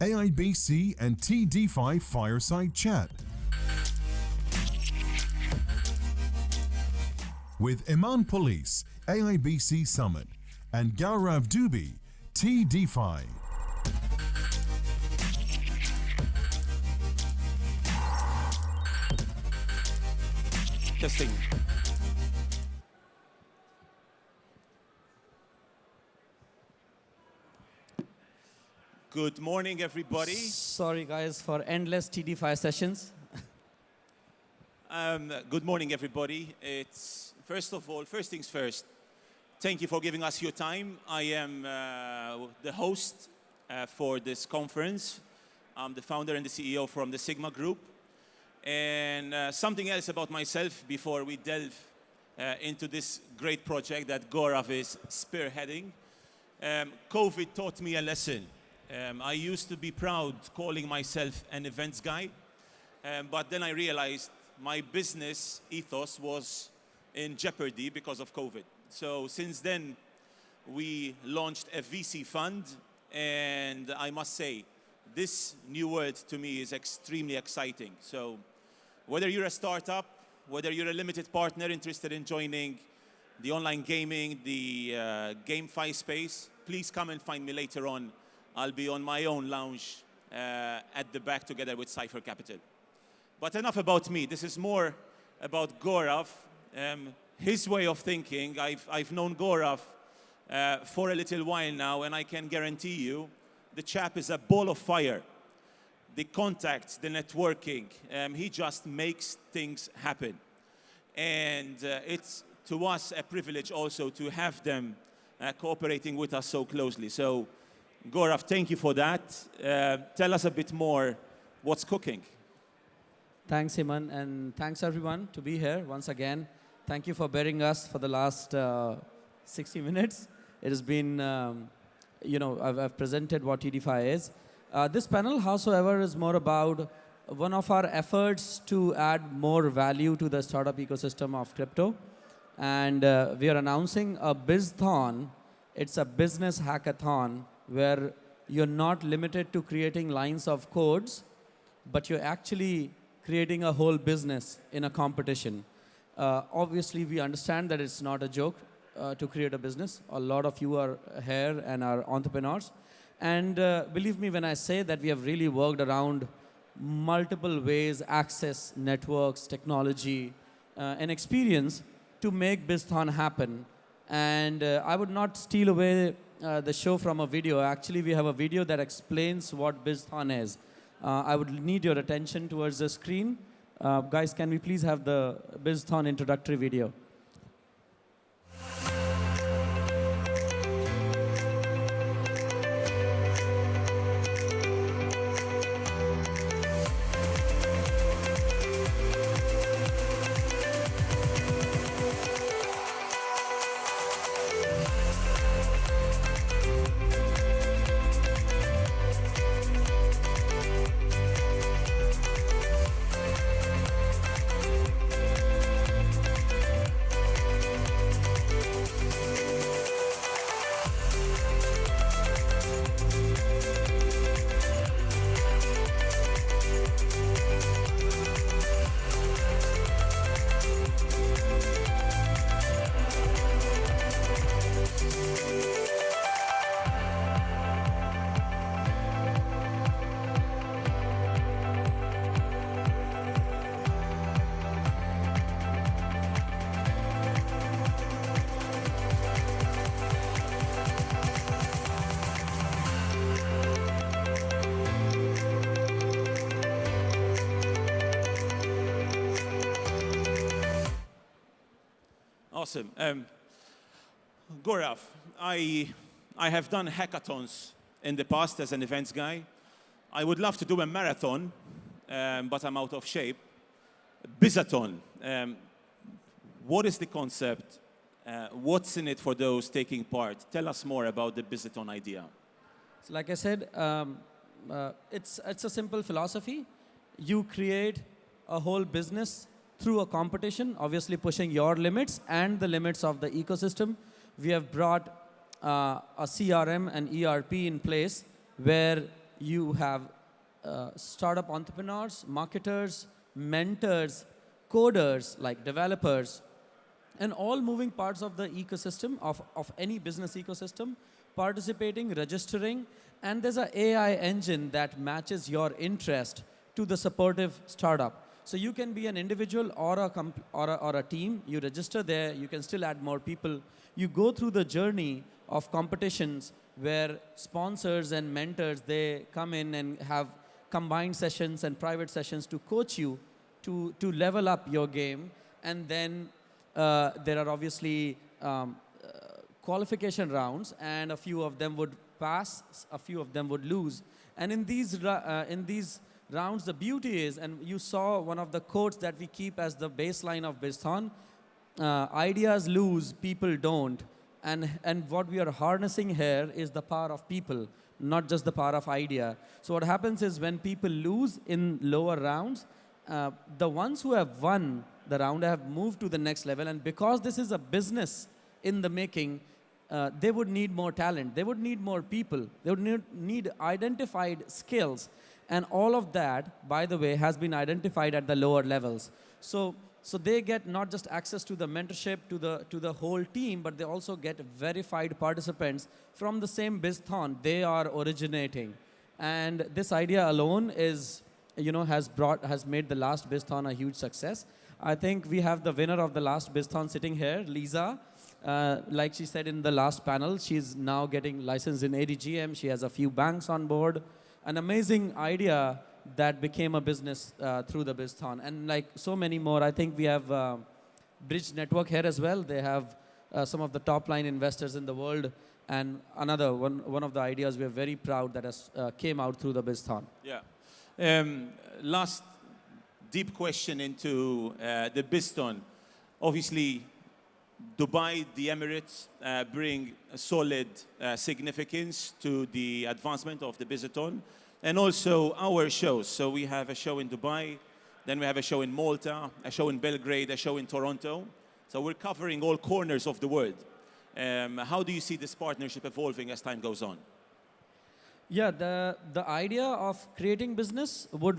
AIBC and TDeFi Fireside Chat with Eman Pulis, AIBC Summit, and Gaurav Dubey, TDeFi. Testing. Good morning, everybody. Sorry, guys, for endless TDeFi sessions. Good morning, everybody. It's first things first. Thank you for giving us your time. I am the host for this conference. I'm the founder and the CEO from the Sigma Group. And something else about myself before we delve into this great project that Gaurav is spearheading. COVID taught me a lesson. I used to be proud calling myself an events guy, but then I realized my business ethos was in jeopardy because of COVID. So since then, we launched a VC fund, and I must say, this new world to me is extremely exciting. So whether you're a startup, whether you're a limited partner interested in joining the online gaming, the GameFi space, please come and find me later on. I'll be on my own lounge at the back together with Cypher Capital. But enough about me. This is more about Gaurav, his way of thinking. I've known Gaurav for a little while now, and I can guarantee you the chap is a ball of fire. The contacts, the networking, he just makes things happen. And it's to us a privilege also to have them cooperating with us so closely. So Gaurav, thank you for that. Tell us a bit more what's cooking. Thanks, Eman, and thanks, everyone, to be here once again. Thank you for bearing us for the last 60 minutes. It has been, I've presented what TDeFi is. This panel, howsoever, is more about one of our efforts to add more value to the startup ecosystem of crypto. And we are announcing a BizThon. It's a business hackathon where you're not limited to creating lines of codes, but you're actually creating a whole business in a competition. Obviously, we understand that it's not a joke to create a business. A lot of you are here and are entrepreneurs. And believe me when I say that we have really worked around multiple ways, access, networks, technology, and experience to make BizThon happen. And I would not steal away the show from a video. Actually, we have a video that explains what BizThon is. I would need your attention towards the screen. Guys, can we please have the BizThon introductory video? Awesome. Gaurav, I have done hackathons in the past as an events guy. I would love to do a marathon, but I'm out of shape. Bizathon, what is the concept? What's in it for those taking part? Tell us more about the Bizathon idea. So like I said, it's a simple philosophy. You create a whole business through a competition, obviously pushing your limits and the limits of the ecosystem. We have brought a CRM and ERP in place where you have startup entrepreneurs, marketers, mentors, coders like developers, and all moving parts of the ecosystem, of any business ecosystem, participating, registering, and there's an AI engine that matches your interest to the supportive startup. So you can be an individual or a team, you register there, you can still add more people. You go through the journey of competitions where sponsors and mentors, they come in and have combined sessions and private sessions to coach you to level up your game. And then there are obviously qualification rounds, and a few of them would pass, a few of them would lose. And in these rounds, the beauty is, and you saw one of the quotes that we keep as the baseline of BizThon, ideas lose, people don't. And what we are harnessing here is the power of people, not just the power of idea. So what happens is when people lose in lower rounds, the ones who have won the round have moved to the next level. And because this is a business in the making, they would need more talent. They would need more people. They would need identified skills. And all of that, by the way, has been identified at the lower levels. So they get not just access to the mentorship, to the whole team, but they also get verified participants from the same BizThon they are originating. And this idea alone is, has made the last BizThon a huge success. I think we have the winner of the last BizThon sitting here, Lisa. Like she said in the last panel, she's now getting licensed in ADGM. She has a few banks on board. An amazing idea that became a business through the BizThon. And like so many more, I think we have Bridge Network here as well. They have some of the top line investors in the world. And another one of the ideas we are very proud that has came out through the BizThon. Yeah. Last deep question into the BizThon. Obviously, Dubai, the Emirates, bring a solid significance to the advancement of the BizThon, and also our shows. So we have a show in Dubai, then we have a show in Malta, a show in Belgrade, a show in Toronto. So we're covering all corners of the world. How do you see this partnership evolving as time goes on? Yeah, the idea of creating business would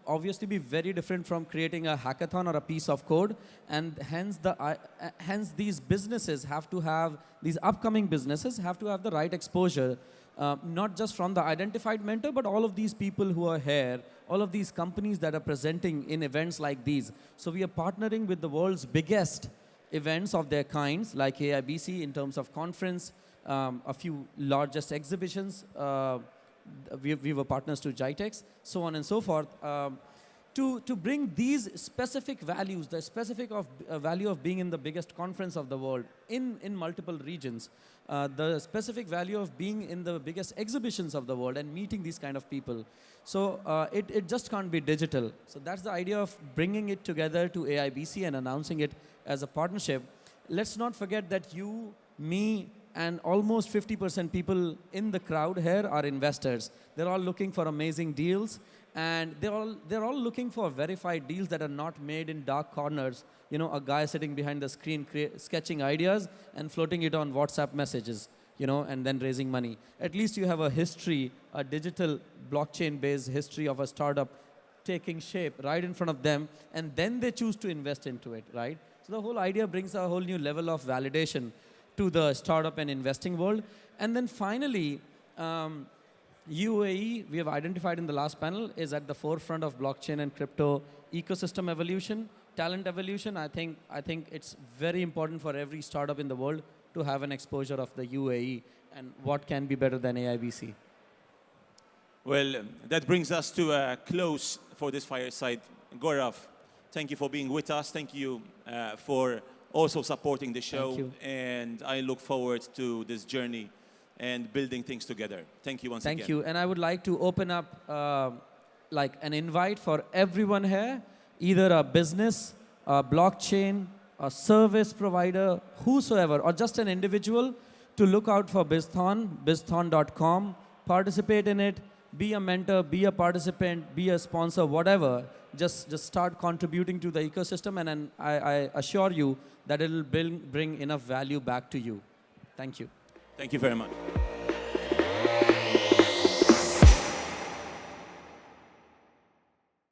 obviously be very different from creating a hackathon or a piece of code, and hence these upcoming businesses have to have the right exposure, not just from the identified mentor, but all of these people who are here, all of these companies that are presenting in events like these. So we are partnering with the world's biggest events of their kinds, like AIBC in terms of conference, a few largest exhibitions. We were partners to GITEX, so on and so forth, to bring these specific values, the specific value of being in the biggest conference of the world in multiple regions, the specific value of being in the biggest exhibitions of the world and meeting these kind of people. So it just can't be digital. So that's the idea of bringing it together to AIBC and announcing it as a partnership. Let's not forget that you, me, and almost 50% people in the crowd here are investors. They're all looking for amazing deals, and they're all looking for verified deals that are not made in dark corners. A guy sitting behind the screen sketching ideas and floating it on WhatsApp messages, and then raising money. At least you have a history, a digital blockchain-based history of a startup taking shape right in front of them, and then they choose to invest into it, right? So the whole idea brings a whole new level of validation to the startup and investing world. And then finally, UAE, we have identified in the last panel, is at the forefront of blockchain and crypto ecosystem evolution, talent evolution. I think it's very important for every startup in the world to have an exposure of the UAE, and what can be better than AIBC? Well, that brings us to a close for this fireside. Gaurav, thank you for being with us. Thank you for also supporting the show. Thank you. And I look forward to this journey and building things together. Thank you once again. Thank you. And I would like to open up like an invite for everyone here, either a business, a blockchain, a service provider, whosoever, or just an individual, to look out for BizThon, bizthon.com, participate in it, be a mentor, be a participant, be a sponsor, whatever. Just start contributing to the ecosystem, and I assure you that it will bring enough value back to you. Thank you. Thank you very much.